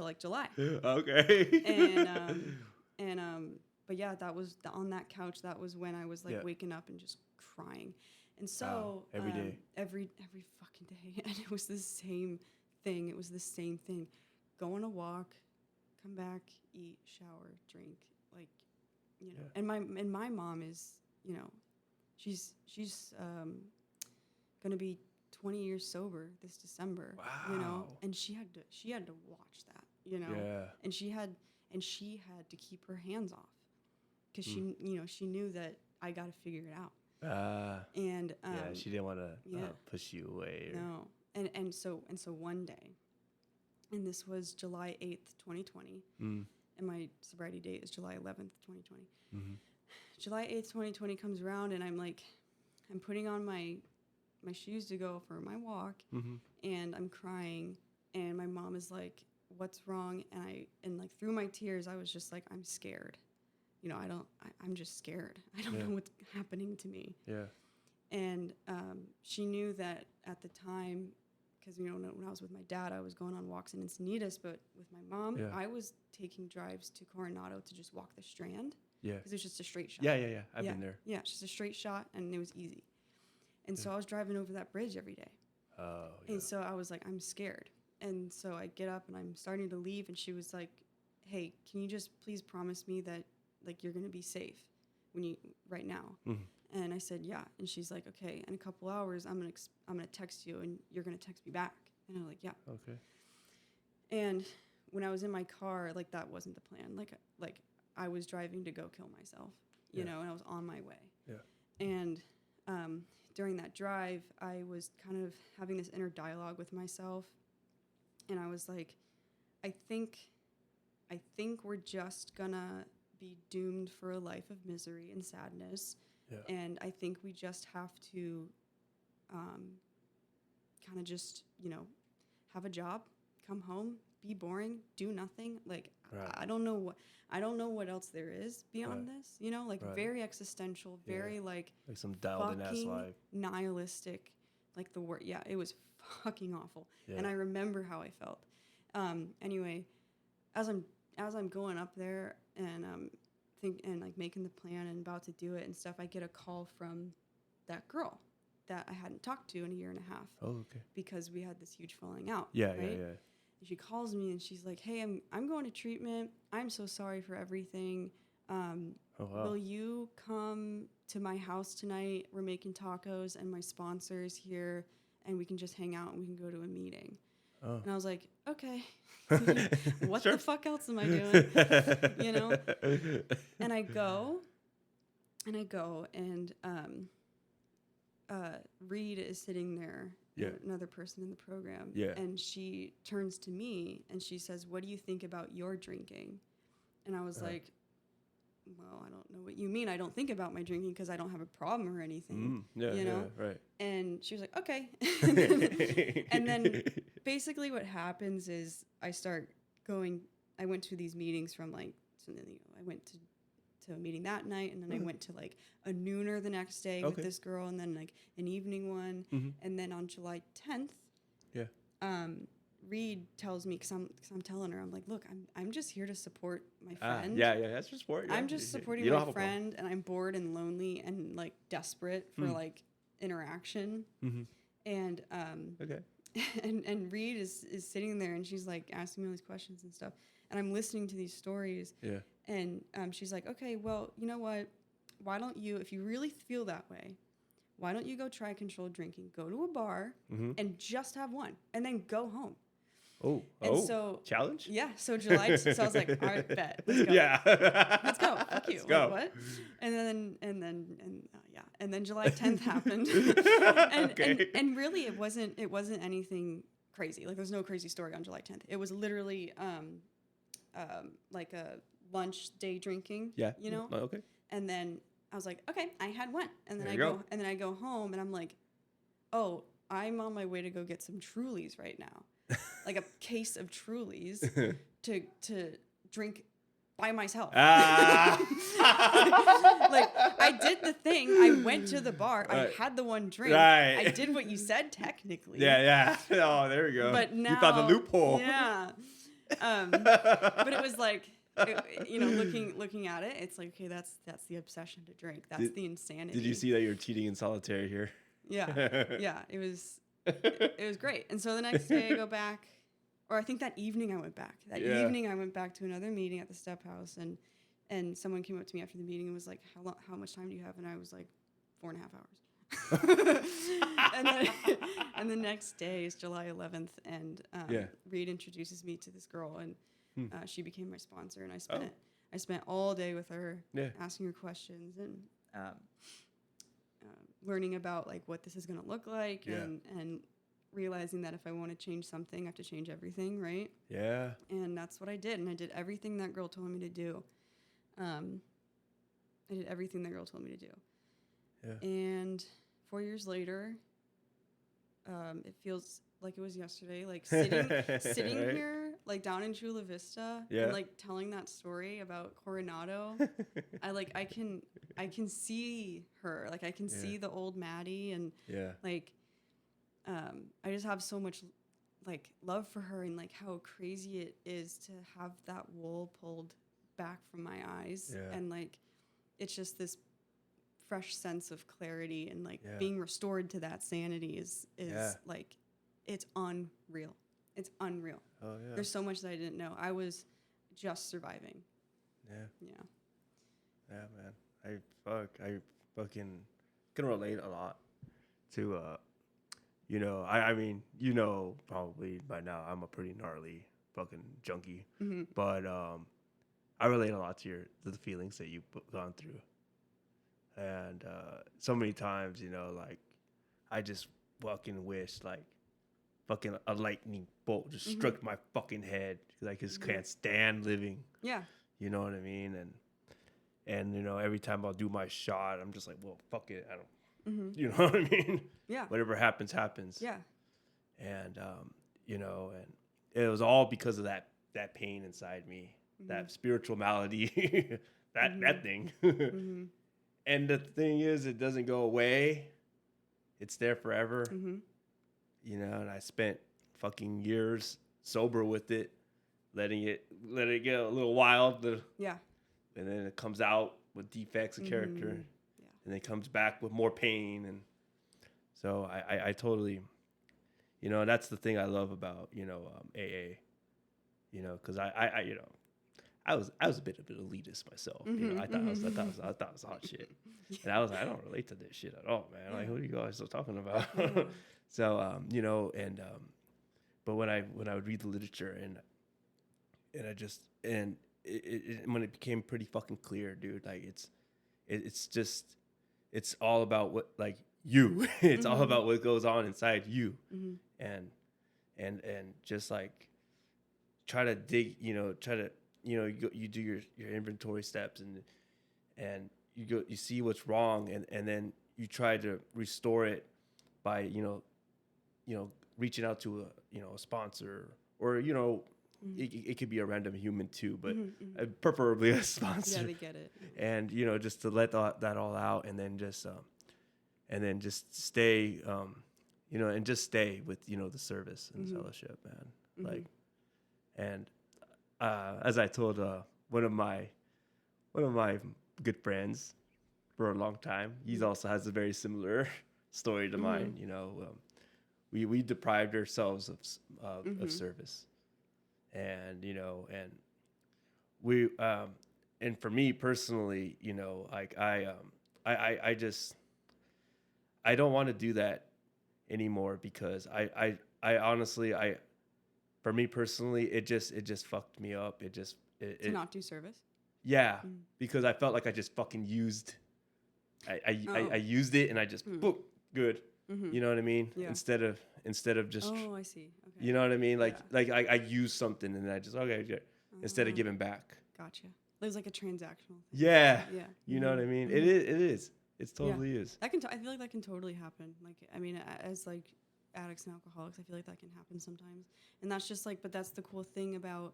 Speaker 3: like July.
Speaker 1: Okay.
Speaker 3: But yeah, that was on that couch. That was when I was like waking up and just crying. And so
Speaker 1: every day,
Speaker 3: every fucking day, and it was the same thing. It was the same thing. Go on a walk, come back, eat, shower, drink, like, you know. And my mom is, you know, she's gonna be 20 years sober this December.
Speaker 1: Wow.
Speaker 3: You know, and she had to watch that, you know.
Speaker 1: Yeah.
Speaker 3: And she had to keep her hands off, because she knew that I got to figure it out. And
Speaker 1: she didn't want to push you away.
Speaker 3: No. And so one day, and this was July 8th, 2020, and my sobriety date is July 11th, 2020.
Speaker 1: Mm-hmm.
Speaker 3: July 8th, 2020 comes around, and I'm putting on my shoes to go for my walk, and I'm crying, and my mom is like, "What's wrong?" And like through my tears, I was just like, "I'm scared. You know, I'm just scared. I don't know what's happening to me."
Speaker 1: Yeah.
Speaker 3: And she knew that at the time, because, you know, when I was with my dad, I was going on walks in Encintas, but with my mom, I was taking drives to Coronado to just walk the Strand.
Speaker 1: Yeah.
Speaker 3: Because it was just a straight shot.
Speaker 1: Yeah. I've been there.
Speaker 3: Yeah, it's just a straight shot, and it was easy. And so I was driving over that bridge every day.
Speaker 1: Oh, yeah.
Speaker 3: And so I was like, I'm scared. And so I get up, and I'm starting to leave, and she was like, "Hey, can you just please promise me that, like, you're going to be safe right now?" Mm-hmm. And I said, "Yeah." And she's like, "Okay, in a couple hours, I'm going to text you, and you're going to text me back." And I'm like, "Yeah." Okay. And when I was in my car, like, that wasn't the plan. Like I was driving to go kill myself, you know, and I was on my way. Yeah. And during that drive, I was kind of having this inner dialogue with myself, and I was like, I think we're just gonna be doomed for a life of misery and sadness. Yeah. And I think we just have to kind of just, you know, have a job, come home, be boring, do nothing. Like, I don't know what else there is beyond this, you know, like very existential, very like
Speaker 1: some dialed in ass life,
Speaker 3: nihilistic, like the word. Yeah, it was fucking awful. Yeah. And I remember how I felt. Anyway, as I'm going up there and like making the plan and about to do it and stuff, I get a call from that girl that I hadn't talked to in a year and a half. Oh, okay. Because we had this huge falling out. Yeah, right? Yeah. And she calls me and she's like, "Hey, I'm going to treatment. I'm so sorry for everything. Will you come to my house tonight? We're making tacos and my sponsor's here, and we can just hang out and we can go to a meeting." Oh. And I was like, "Okay, what the fuck else am I doing?" You know? And I go, and Reed is sitting there, another person in the program, and she turns to me and she says, "What do you think about your drinking?" And I was like, "Well, I don't know what you mean. I don't think about my drinking because I don't have a problem or anything." You know? Yeah, right. And she was like, "Okay." And then basically what happens is I went to these meetings from like, so then, you know, I went to a meeting that night, and then I went to like a nooner the next day with this girl, and then like an evening one. And then on July 10th, Reed tells me, because I'm telling her, I'm like, "Look, I'm just here to support my friend."
Speaker 1: That's your support. Yeah.
Speaker 3: I'm just supporting my friend, and I'm bored and lonely and like desperate for like interaction.
Speaker 1: Mm-hmm.
Speaker 3: And
Speaker 1: Okay.
Speaker 3: and Reed is sitting there, and she's like asking me all these questions and stuff, and I'm listening to these stories.
Speaker 1: Yeah.
Speaker 3: And she's like, okay, well, you know what? Why don't you, if you really feel that way, why don't you go try controlled drinking? Go to a bar and just have one, and then go home.
Speaker 1: Oh.
Speaker 3: And so
Speaker 1: challenge.
Speaker 3: Yeah, so July. So I was like, all right, bet, let's go.
Speaker 1: Yeah.
Speaker 3: Let's go. Fuck you.
Speaker 1: Let's go.
Speaker 3: Like, what? And then July 10th happened.
Speaker 1: Okay.
Speaker 3: And really, it wasn't anything crazy. Like, there was no crazy story on July 10th. It was literally like a lunch day drinking.
Speaker 1: Yeah.
Speaker 3: You know.
Speaker 1: Okay.
Speaker 3: And then I was like, okay, I had one. And then
Speaker 1: There
Speaker 3: I go home, and I'm like, oh, I'm on my way to go get some Trulies right now. Like a case of Trulies to drink by myself. Like, I did the thing. I went to the bar.
Speaker 1: Right.
Speaker 3: I had the one drink.
Speaker 1: Right.
Speaker 3: I did what you said technically.
Speaker 1: Yeah. Oh, there we go.
Speaker 3: But now
Speaker 1: you found the loophole.
Speaker 3: Yeah. But it was like, looking at it, it's like, okay, that's the obsession to drink. That's the insanity.
Speaker 1: Did you see that you're cheating in solitaire here?
Speaker 3: Yeah. Yeah. It was great. And so the next day I go back, or I think that evening I went back. Evening I went back to another meeting at the Step House, and someone came up to me after the meeting and was like, how much time do you have? And I was like, 4.5 hours. and the next day is July 11th, and Reed introduces me to this girl, and she became my sponsor, and I spent all day with her, asking her questions and learning about like what this is going to look like, and realizing that if I want to change something, I have to change everything, right?
Speaker 1: Yeah.
Speaker 3: And that's what I did, and I did everything that girl told me to do. I did everything that girl told me to do. Yeah. And 4 years later, it feels like it was yesterday, like sitting
Speaker 1: Right?
Speaker 3: here, like down in Chula Vista, and like telling that story about Coronado. I can see her, like I can see the old Maddy, and like I just have so much like love for her, and like how crazy it is to have that wool pulled back from my eyes, and like it's just this fresh sense of clarity, and like being restored to that sanity is like, it's unreal. It's unreal.
Speaker 1: Oh yeah.
Speaker 3: There's so much that I didn't know. I was just surviving.
Speaker 1: Yeah, man. I fucking can relate a lot to I mean, probably by now I'm a pretty gnarly fucking junkie. Mm-hmm. But I relate a lot to the feelings that you've gone through. And so many times, like I just fucking wish like fucking a lightning bolt just struck my fucking head, because I just can't stand living. Yeah. You know what I mean? And every time I'll do my shot, I'm just like, well, fuck it. I don't, you know what I mean? Yeah. Whatever happens, happens. Yeah. And, and it was all because of that pain inside me, that spiritual malady, that thing. And the thing is, it doesn't go away. It's there forever. And I spent fucking years sober with it, letting it get a little wild. And then it comes out with defects of character. And then it comes back with more pain. And so I totally, that's the thing I love about, AA, because I was a bit of an elitist myself. I thought it was hot shit. And I was like, I don't relate to this shit at all, man. Like, who are you guys still talking about? So, but when I would read the literature and when it became pretty fucking clear, dude, like it's all about what, like, you. It's all about what goes on inside you. And just like try to dig, you do your inventory steps, and you see what's wrong, and then you try to restore it by reaching out to a sponsor, or it could be a random human too, but preferably a sponsor. Yeah, they get it. And just to let that all out, and then just stay and just stay with the service and fellowship, man. Like, and as I told one of my good friends for a long time, he also has a very similar story to mine. You know, we deprived ourselves of service, and you know, and we and for me personally, you know, like I just I don't want to do that anymore because I honestly for me personally it just fucked me up.
Speaker 3: To not do service.
Speaker 1: Yeah, because I felt like I just fucking used I used it and I just boop, good. You know what I mean?
Speaker 3: Yeah.
Speaker 1: Instead of just
Speaker 3: Oh, I see. Okay.
Speaker 1: you know what I mean? Like I used something and I just okay, good. Instead of giving back.
Speaker 3: Gotcha. It was like a transactional thing.
Speaker 1: Yeah.
Speaker 3: Yeah.
Speaker 1: You know what I mean? It is. It totally is.
Speaker 3: That can. I feel like that can totally happen. Like, I mean, as like addicts and alcoholics, I feel like that can happen sometimes. And that's just like, but that's the cool thing about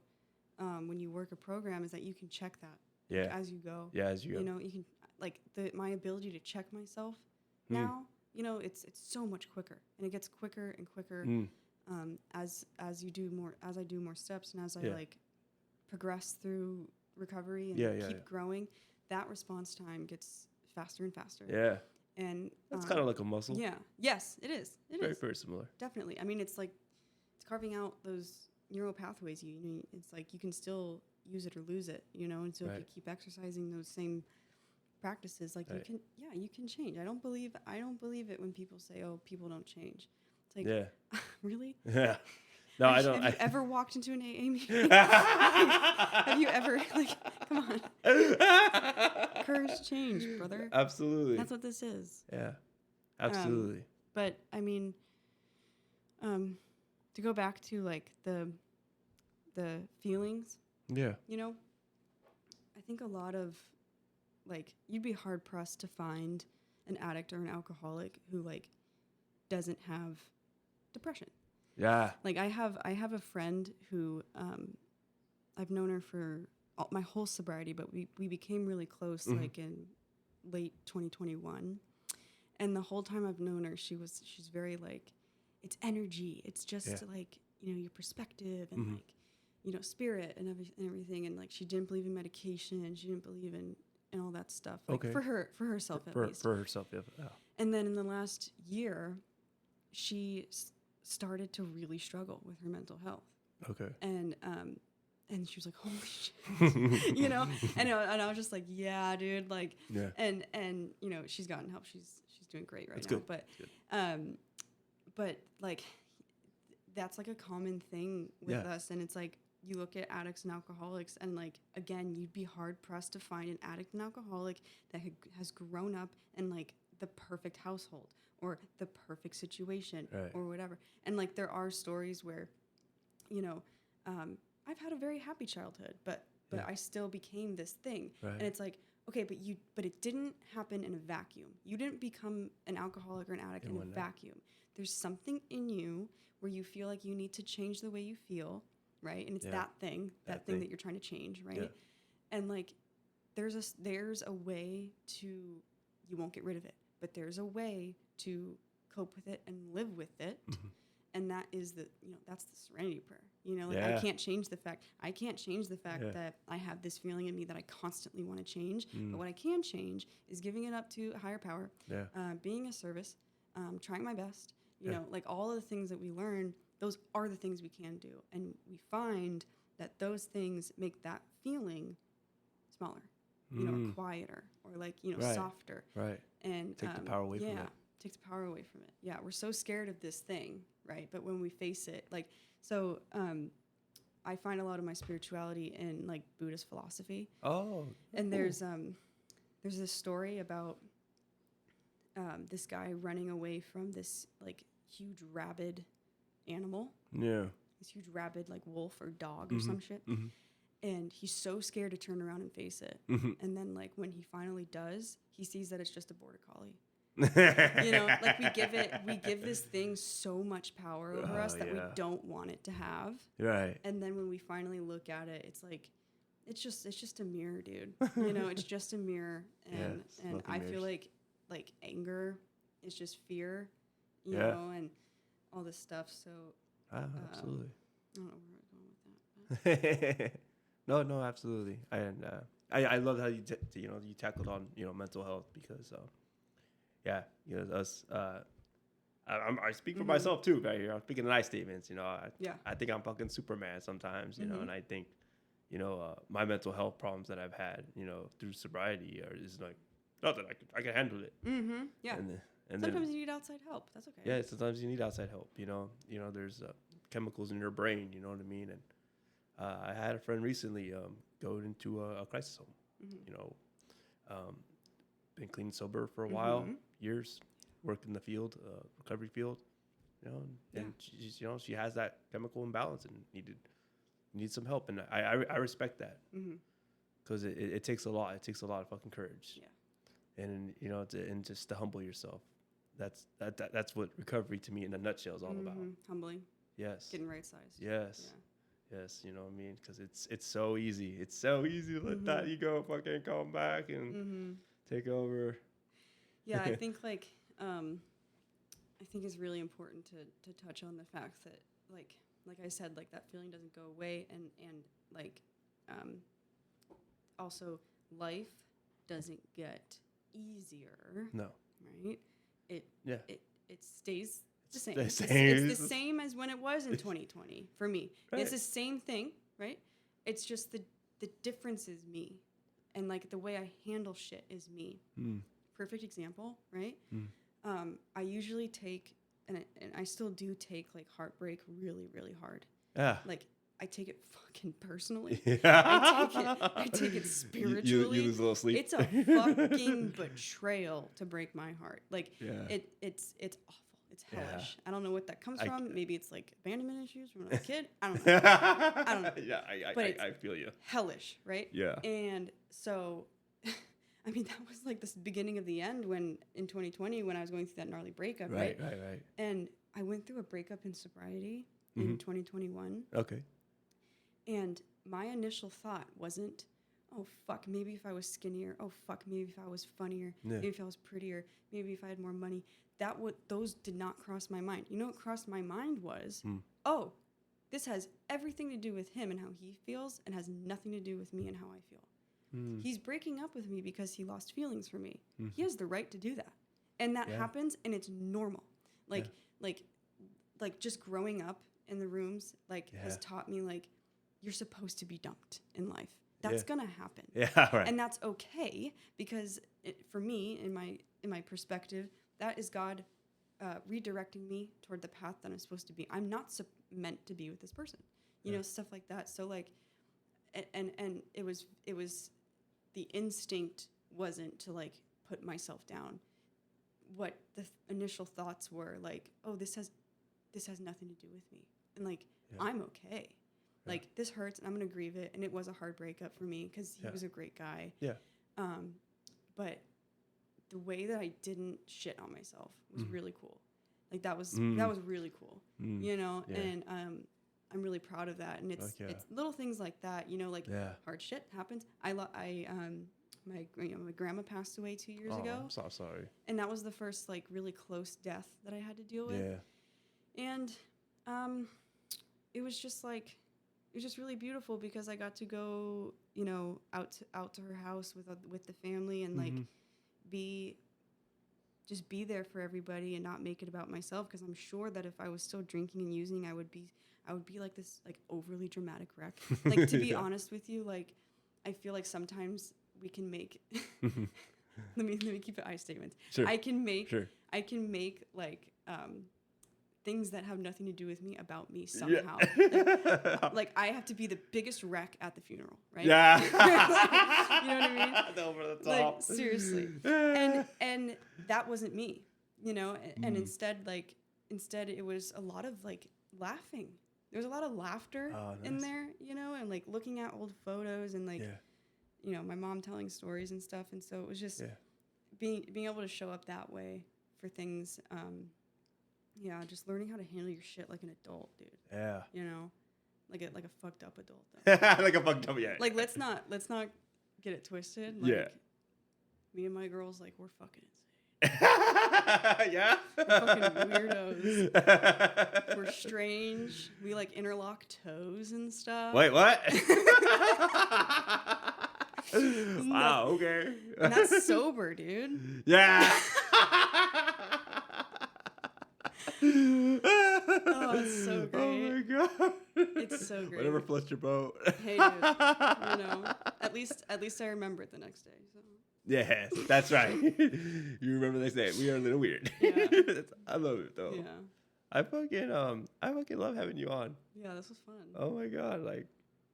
Speaker 3: when you work a program is that you can check that.
Speaker 1: Yeah.
Speaker 3: Like, as you go.
Speaker 1: Yeah, as you go.
Speaker 3: You know, you can like my ability to check myself now. You know, it's so much quicker, and it gets quicker and quicker as I do more steps, and as I like progress through recovery and keep growing. That response time gets faster and faster.
Speaker 1: Yeah.
Speaker 3: And
Speaker 1: it's kind of like a muscle.
Speaker 3: Yeah. Yes, it is. It is
Speaker 1: very similar.
Speaker 3: Definitely. I mean, it's like it's carving out those neural pathways. You know, it's like you can still use it or lose it. You know, and so if you keep exercising those same practices, like you can change. I don't believe it when people say, "Oh, people don't change." It's like, really?
Speaker 1: Yeah. No, I don't.
Speaker 3: Have you ever walked into an AA meeting? Have you ever, like, come on. Courage change, brother.
Speaker 1: Absolutely.
Speaker 3: That's what this is.
Speaker 1: Yeah. Absolutely.
Speaker 3: But, I mean, to go back to, like, the feelings.
Speaker 1: Yeah.
Speaker 3: You know, I think a lot of, like, you'd be hard-pressed to find an addict or an alcoholic who, like, doesn't have depression.
Speaker 1: Yeah.
Speaker 3: Like I have a friend who I've known her for my whole sobriety, but we became really close like in late 2021. And the whole time I've known her, she's very like, it's energy. It's just like, you know, your perspective and like, you know, spirit and everything. And like, she didn't believe in medication. She didn't believe in all that stuff. Like for herself at least. For
Speaker 1: herself, yeah.
Speaker 3: And then in the last year, she started to really struggle with her mental health. Okay. And she was like, holy shit, you know? And I was just like, yeah, dude. Like, and, you know, she's gotten help. She's doing great right now. Good. But like, that's like a common thing with us. And it's like, you look at addicts and alcoholics and like, again, you'd be hard pressed to find an addict and alcoholic that has grown up in like the perfect household or the perfect situation or whatever. And like, there are stories where, you know, I've had a very happy childhood, but I still became this thing. And it's like, okay, but it didn't happen in a vacuum. You didn't become an alcoholic or an addict in a vacuum. There's something in you where you feel like you need to change the way you feel, right? And it's that thing that you're trying to change, right? Yeah. And like, there's a way to, you won't get rid of it, but there's a way to cope with it and live with it. And that is that's the serenity prayer. You know, like I can't change the fact that I have this feeling in me that I constantly want to change. But what I can change is giving it up to a higher power, being a service, trying my best, you know, like all of the things that we learn, those are the things we can do. And we find that those things make that feeling smaller, you know, or quieter or like, you know, softer. Right. And take the power away from it. Takes the power away from it. Yeah. We're so scared of this thing, right? But when we face it, like, so I find a lot of my spirituality in like Buddhist philosophy. Oh. And there's this story about this guy running away from this like huge rabid animal. Yeah. This huge rabid like wolf or dog or some shit. And he's so scared to turn around and face it. And then like when he finally does, he sees that it's just a border collie. You know, like we give this thing so much power over us that we don't want it to have. Right. And then when we finally look at it, it's like it's just a mirror, dude. You know, it's just a mirror. And and I feel like anger is just fear, you know, and all this stuff. So absolutely. I don't know where we're going with that.
Speaker 1: No, absolutely. And I love how you tackled on mental health because yeah, you know, us. I speak for myself too, right here. I'm speaking of nice statements. You know, I think I'm fucking Superman sometimes. You know, and I think, you know, my mental health problems that I've had, you know, through sobriety is like, not that I can handle it.
Speaker 3: Yeah.
Speaker 1: And
Speaker 3: Sometimes
Speaker 1: then,
Speaker 3: you need outside help. That's okay.
Speaker 1: yeah, sometimes you need outside help. You know, there's chemicals in your brain. You know what I mean? And I had a friend recently go into a crisis home. You know, been clean and sober for a while, years, worked in the field, recovery field. You know, and she's, you know, she has that chemical imbalance and needs some help, and I respect that because it takes a lot. It takes a lot of fucking courage. Yeah. And you know, and just to humble yourself. That's what recovery to me in a nutshell is all about.
Speaker 3: Humbling.
Speaker 1: Yes.
Speaker 3: Getting right sized.
Speaker 1: Yes. Yeah. Yes. You know what I mean? Because it's so easy. It's so easy to let that ego fucking come back and take over.
Speaker 3: Yeah, I think like I think it's really important to touch on the fact that like I said, like that feeling doesn't go away, and like also life doesn't get easier.
Speaker 1: No.
Speaker 3: Right? It stays the same.
Speaker 1: It's
Speaker 3: It's the same as when it was in 2020 for me.
Speaker 1: Right.
Speaker 3: It's the same thing, right? It's just the difference is me, and like the way I handle shit is me. Perfect example, right? I usually take, and I still do take like heartbreak really, really hard. Yeah. Like I take it fucking personally. I take it spiritually.
Speaker 1: You lose a little sleep.
Speaker 3: It's a fucking betrayal to break my heart. Like it's awful. It's hellish. I don't know what that comes from. Maybe it's like abandonment issues from when I was a kid. I don't know. I don't know.
Speaker 1: Yeah, I feel you.
Speaker 3: Hellish, right?
Speaker 1: Yeah.
Speaker 3: And so, I mean, that was like the beginning of the end when in 2020 when I was going through that gnarly breakup, right?
Speaker 1: Right.
Speaker 3: And I went through a breakup in sobriety in 2021.
Speaker 1: Okay.
Speaker 3: And my initial thought wasn't, oh, fuck, maybe if I was skinnier. Oh, fuck, maybe if I was funnier. Maybe if I was prettier. Maybe if I had more money. Those did not cross my mind. You know what crossed my mind was, oh, this has everything to do with him and how he feels and has nothing to do with me and how I feel. He's breaking up with me because he lost feelings for me. He has the right to do that. And that happens, and it's normal. Like just growing up in the rooms, has taught me, like, you're supposed to be dumped in life. That's gonna happen. Yeah, right. And that's okay because for me, in my perspective, that is God redirecting me toward the path that I'm supposed to be. I'm not meant to be with this person, you know, stuff like that. So like, and it was the instinct wasn't to like put myself down. What the initial thoughts were like, oh, this has nothing to do with me, and like I'm okay. Like, this hurts, and I'm going to grieve it. And it was a hard breakup for me because he was a great guy. Yeah. But the way that I didn't shit on myself was really cool. Like, that was really cool, you know? Yeah. And I'm really proud of that. And it's little things like that, you know, like hard shit happens. My grandma passed away 2 years ago.
Speaker 1: I'm so sorry.
Speaker 3: And that was the first, like, really close death that I had to deal with. Yeah. And it was just, like... It was just really beautiful because I got to go, you know, out to her house with the family and like be there for everybody and not make it about myself, because I'm sure that if I was still drinking and using, I would be like this like overly dramatic wreck. Like, to be honest with you, like I feel like sometimes we can make let me keep it I statements. Sure. I can make like things that have nothing to do with me about me somehow. Yeah. Like I have to be the biggest wreck at the funeral, right? Yeah. You know what I mean? Over the top. Like, seriously. And that wasn't me, you know? And instead it was a lot of like laughing. There was a lot of laughter in there, you know, and like looking at old photos and like, you know, my mom telling stories and stuff. And so it was just being able to show up that way for things, yeah, just learning how to handle your shit like an adult, dude. Yeah. You know, like a fucked up adult, though. Like a fucked up, yeah. Like let's not get it twisted. Like, me and my girls, like, we're fucking insane. Yeah. We're fucking weirdos. We're strange. We like interlock toes and stuff.
Speaker 1: Wait, what? Wow. Okay.
Speaker 3: And that's sober, dude.
Speaker 1: Yeah.
Speaker 3: Oh, it's so
Speaker 1: Oh my
Speaker 3: great.
Speaker 1: god.
Speaker 3: It's so great.
Speaker 1: Whatever floats your boat.
Speaker 3: Hey, dude. You know, at least I remember it the next day. So.
Speaker 1: Yes, that's right. You remember they say we are a little weird.
Speaker 3: Yeah.
Speaker 1: I love it though.
Speaker 3: Yeah.
Speaker 1: I fucking love having you on.
Speaker 3: Yeah, this was fun.
Speaker 1: Oh my god, like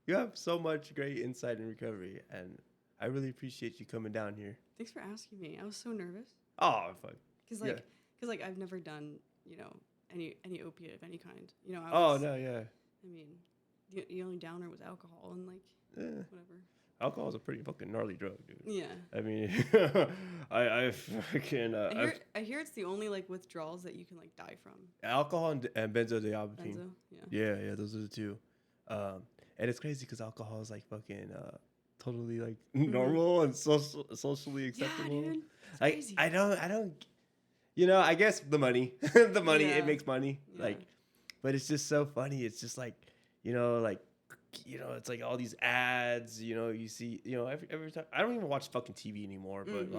Speaker 1: you have so much great insight in recovery, and I really appreciate you coming down here.
Speaker 3: Thanks for asking me. I was so nervous
Speaker 1: Oh fuck.
Speaker 3: because I've never done any opiate of any kind.
Speaker 1: Oh no, yeah.
Speaker 3: I mean, the only downer was alcohol and whatever.
Speaker 1: Alcohol is a pretty fucking gnarly drug, dude.
Speaker 3: Yeah.
Speaker 1: I mean, I fucking
Speaker 3: I hear it's the only withdrawals that you can die from.
Speaker 1: alcohol and benzodiazepine.
Speaker 3: Benzo,
Speaker 1: Yeah, those are the two. And it's crazy because alcohol is fucking totally normal and socially acceptable.
Speaker 3: Yeah, dude. It's
Speaker 1: Like
Speaker 3: crazy.
Speaker 1: I don't. I guess the money,
Speaker 3: Yeah.
Speaker 1: it makes money.
Speaker 3: Yeah.
Speaker 1: But it's just so funny. It's just it's all these ads. You see, every time. I don't even watch fucking TV anymore. But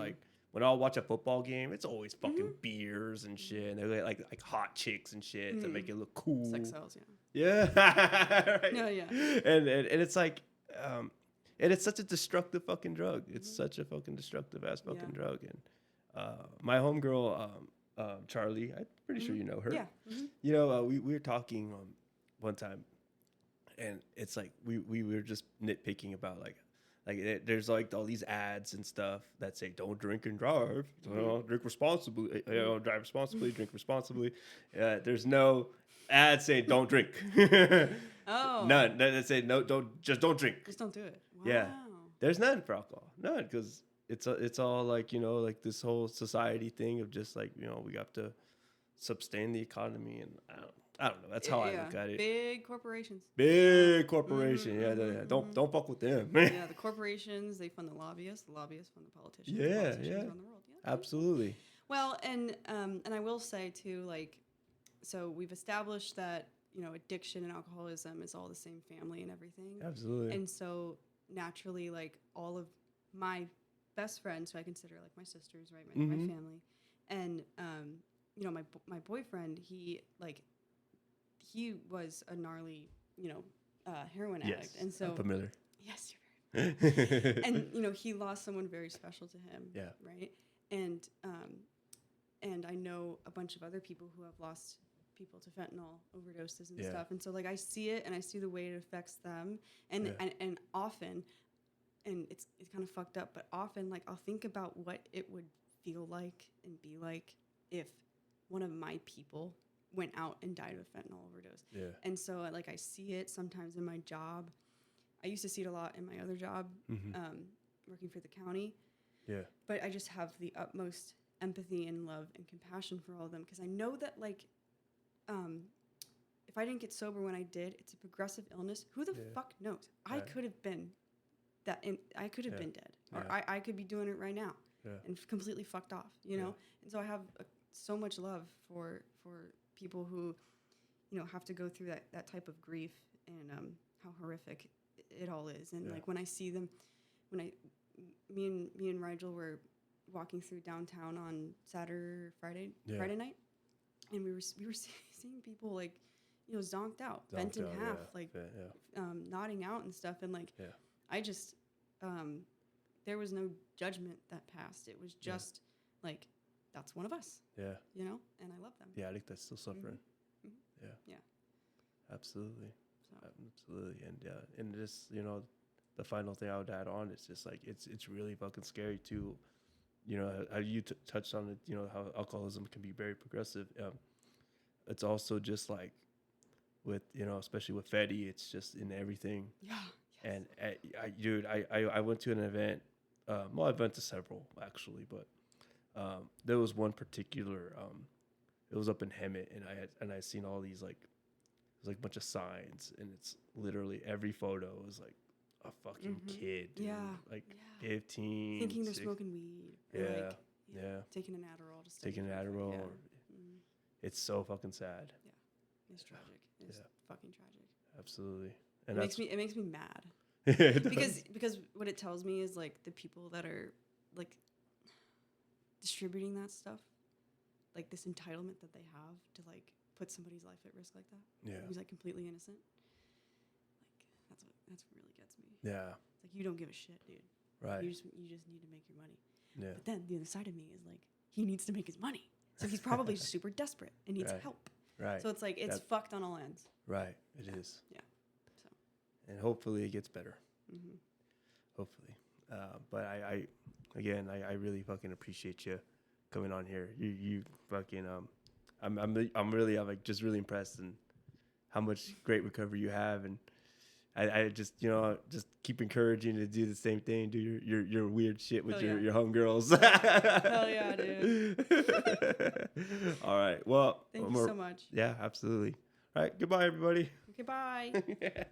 Speaker 1: when I'll watch a football game, it's always fucking beers and shit. And they're like hot chicks and shit to make it look cool.
Speaker 3: Sex sells,
Speaker 1: Yeah. Right.
Speaker 3: No, yeah.
Speaker 1: And it's and it's such a destructive fucking drug. It's such a fucking destructive ass fucking drug. And my homegirl, Charlie, I'm pretty sure you know her.
Speaker 3: Yeah. Mm-hmm.
Speaker 1: We were talking one time, and it's we were just nitpicking about there's all these ads and stuff that say don't drink and drive, drink responsibly, drive responsibly, drink responsibly. There's no ad saying don't drink.
Speaker 3: Oh.
Speaker 1: None that say don't drink.
Speaker 3: Just don't do it. Wow.
Speaker 1: Yeah. There's none for alcohol. None, because it's all this whole society thing of just we have to sustain the economy, and I don't know. That's how I look at it.
Speaker 3: Big corporations.
Speaker 1: Big corporation. Yeah. Don't fuck with them.
Speaker 3: Yeah, the corporations, they fund the lobbyists fund the politicians.
Speaker 1: Yeah,
Speaker 3: the politicians
Speaker 1: yeah.
Speaker 3: run the world. Yeah.
Speaker 1: Absolutely.
Speaker 3: Well, and I will say too, so we've established that addiction and alcoholism is all the same family and everything.
Speaker 1: Absolutely.
Speaker 3: And so naturally, all of my best friends, who I consider my sisters, right, my family, and my boyfriend, he was a gnarly heroin addict, and so
Speaker 1: I'm familiar.
Speaker 3: yes, you're very familiar. And he lost someone very special to him.
Speaker 1: Yeah.
Speaker 3: Right. And I know a bunch of other people who have lost people to fentanyl overdoses and stuff. And so I see it, and I see the way it affects them. And often, and it's kind of fucked up, but often I'll think about what it would feel like and be like if one of my people went out and died of a fentanyl overdose.
Speaker 1: Yeah.
Speaker 3: And so I see it sometimes in my job. I used to see it a lot in my other job, working for the county.
Speaker 1: Yeah.
Speaker 3: But I just have the utmost empathy and love and compassion for all of them, because I know that if I didn't get sober when I did, it's a progressive illness. Who the fuck knows? I could have been I could have been dead, or I could be doing it right now and completely fucked off, you know? And so I have so much love for people who, have to go through that type of grief, and how horrific it all is. And when I see them, me and Rigel were walking through downtown on Friday night, and we were seeing people zonked out, bent in half, nodding out and stuff, and I just there was no judgment that passed. It was just that's one of us.
Speaker 1: Yeah.
Speaker 3: And I love them.
Speaker 1: Yeah, I think that's still suffering.
Speaker 3: Mm-hmm.
Speaker 1: Yeah. Absolutely.
Speaker 3: So.
Speaker 1: Absolutely. And just, the final thing I would add on is just it's really fucking scary too. How you touched on it, how alcoholism can be very progressive. It's also just with, especially with Fetty, it's just in everything.
Speaker 3: Yeah. Yes.
Speaker 1: And I went to an event. I went to several actually, but there was one particular. It was up in Hemet, and I seen all these it was a bunch of signs, and it's literally every photo is a fucking kid, dude. 15,
Speaker 3: thinking they're smoking weed. Or taking an Adderall to stay.
Speaker 1: Taking an Adderall. Or, it's so fucking sad.
Speaker 3: Yeah, it's tragic. It's fucking tragic.
Speaker 1: Absolutely. And
Speaker 3: It makes me mad.
Speaker 1: It
Speaker 3: because what it tells me is like the people that are like distributing that stuff, like this entitlement that they have to like put somebody's life at risk like that, who's like completely innocent. Like that's what really gets me.
Speaker 1: Yeah.
Speaker 3: It's like you don't give a shit, dude.
Speaker 1: Right.
Speaker 3: You just need to make your money.
Speaker 1: Yeah.
Speaker 3: But then the other side of me is like he needs to make his money, so he's probably super desperate and needs
Speaker 1: Right.
Speaker 3: help.
Speaker 1: Right.
Speaker 3: So it's like it's fucked on all ends.
Speaker 1: Right. It is.
Speaker 3: Yeah. So.
Speaker 1: And hopefully it gets better.
Speaker 3: Mm-hmm.
Speaker 1: Hopefully. But I really fucking appreciate you coming on here. You fucking I'm really like just really impressed in how much great recovery you have, and I just just keep encouraging you to do the same thing. Do your weird shit with your homegirls.
Speaker 3: Hell yeah, dude.
Speaker 1: All right. Well,
Speaker 3: Thank you so much.
Speaker 1: Yeah, absolutely. All right. Goodbye, everybody.
Speaker 3: Okay, bye.